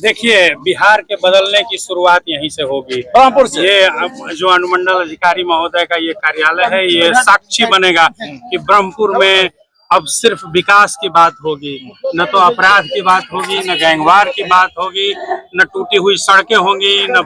देखिए, बिहार के बदलने की शुरुआत यहीं से होगी। ब्रह्मपुर से ये जो अनुमंडल अधिकारी महोदय का ये कार्यालय है, ये साक्षी बनेगा कि ब्रह्मपुर में अब सिर्फ विकास की बात होगी, न तो अपराध की बात होगी, न गैंगवार की बात होगी, न टूटी हुई सड़कें होंगी, न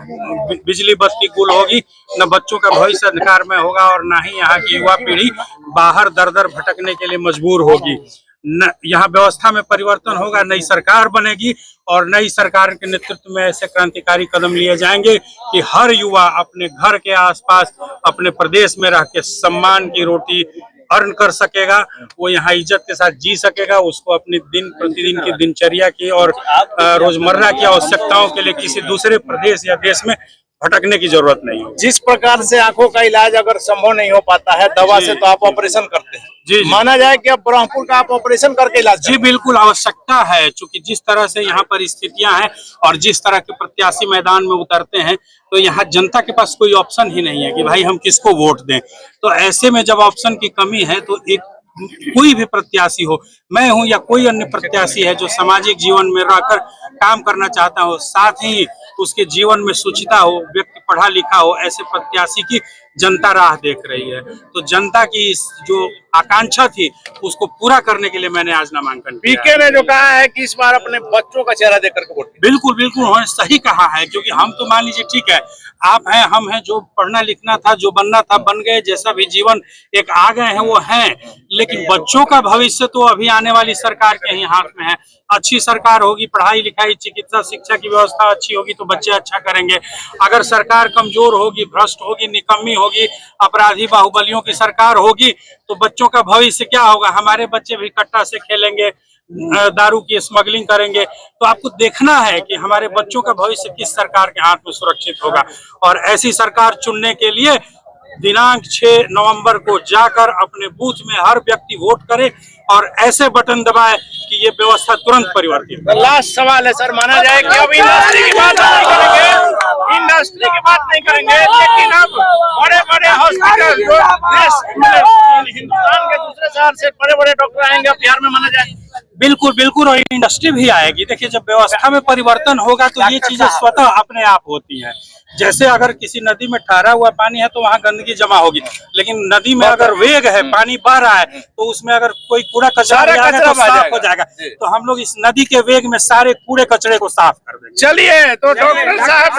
बिजली बत्ती गुल होगी, न बच्चों का भविष्य अंधकार में होगा और न ही यहाँ की युवा पीढ़ी बाहर दर दर भटकने के लिए मजबूर होगी। न यहाँ व्यवस्था में परिवर्तन होगा, नई सरकार बनेगी और नई सरकार के नेतृत्व में ऐसे क्रांतिकारी कदम लिए जाएंगे कि हर युवा अपने घर के आसपास अपने प्रदेश में रह के सम्मान की रोटी अर्न कर सकेगा, वो यहाँ इज्जत के साथ जी सकेगा, उसको अपनी दिन प्रतिदिन की दिनचर्या की और रोजमर्रा की आवश्यकताओं के लिए किसी दूसरे प्रदेश या देश में भटकने की जरूरत नहीं हो। जिस प्रकार से आंखों का इलाज अगर संभव नहीं हो पाता है दवा से, तो आप ऑपरेशन करते हैं। जी, माना जाए कि अब ब्रह्मपुर का आप ऑपरेशन करके इलाज। जी बिल्कुल आवश्यकता है, क्योंकि जिस तरह से यहाँ पर स्थितियां हैं और जिस तरह के प्रत्याशी मैदान में उतरते हैं, तो यहाँ जनता के पास कोई ऑप्शन ही नहीं है कि भाई हम किसको वोट दें। तो ऐसे में जब ऑप्शन की कमी है तो एक कोई भी प्रत्याशी हो, मैं हूं या कोई अन्य प्रत्याशी है जो सामाजिक जीवन में रहकर काम करना चाहता हो, साथ ही उसके जीवन में शुचिता हो, व्यक्ति पढ़ा लिखा हो, ऐसे प्रत्याशी की जनता राह देख रही है। तो जनता की इस जो आकांक्षा थी उसको पूरा करने के लिए मैंने आज नामांकन किया। पीके ने जो कहा है कि इस बार अपने बच्चों का चेहरा देकर के वोट। बिल्कुल बिल्कुल उन्होंने सही कहा है, क्योंकि हम तो मान लीजिए ठीक है, आप हैं, हम हैं, जो पढ़ना लिखना था, जो बनना था बन गए, जैसा भी जीवन एक आ गए हैं वो हैं, लेकिन बच्चों का भविष्य तो अभी आने वाली सरकार के ही हाथ में है। अच्छी सरकार होगी, पढ़ाई लिखाई चिकित्सा शिक्षा की व्यवस्था अच्छी होगी तो बच्चे अच्छा करेंगे। अगर सरकार कमजोर होगी, भ्रष्ट होगी, निकम्मी होगी, अपराधी बाहुबलियों की सरकार होगी तो बच्चों का भविष्य क्या होगा? हमारे बच्चे भी कट्टा से खेलेंगे, दारू की स्मगलिंग करेंगे। तो आपको देखना है कि हमारे बच्चों का भविष्य किस सरकार के हाथ में सुरक्षित होगा, और ऐसी सरकार चुनने के लिए दिनांक 6 नवंबर को जाकर अपने बूथ में हर व्यक्ति वोट करे और ऐसे बटन दबाए कि ये व्यवस्था तुरंत परिवर्तित हो। लास्ट सवाल है सर, माना जाए कि अब इंडस्ट्री की बात नहीं करेंगे, इंडस्ट्री की बात नहीं करेंगे, लेकिन अब बड़े बड़े हॉस्पिटल जो देश हिंदुस्तान के दूसरे शहर से बड़े बड़े डॉक्टर आएंगे अब बिहार में, माना जाए। बिल्कुल बिल्कुल, और इंडस्ट्री भी आएगी। देखिए, जब व्यवस्था में परिवर्तन होगा तो ये चीजें स्वतः अपने आप होती हैं। जैसे अगर किसी नदी में ठहरा हुआ पानी है तो वहाँ गंदगी जमा होगी, लेकिन नदी में अगर वेग है, पानी बह रहा है, तो उसमें अगर कोई कूड़ा कचरा तो साफ हो जाएगा। तो हम लोग इस नदी के वेग में सारे कूड़े कचरे को साफ कर देंगे। चलिए, तो डॉक्टर साहब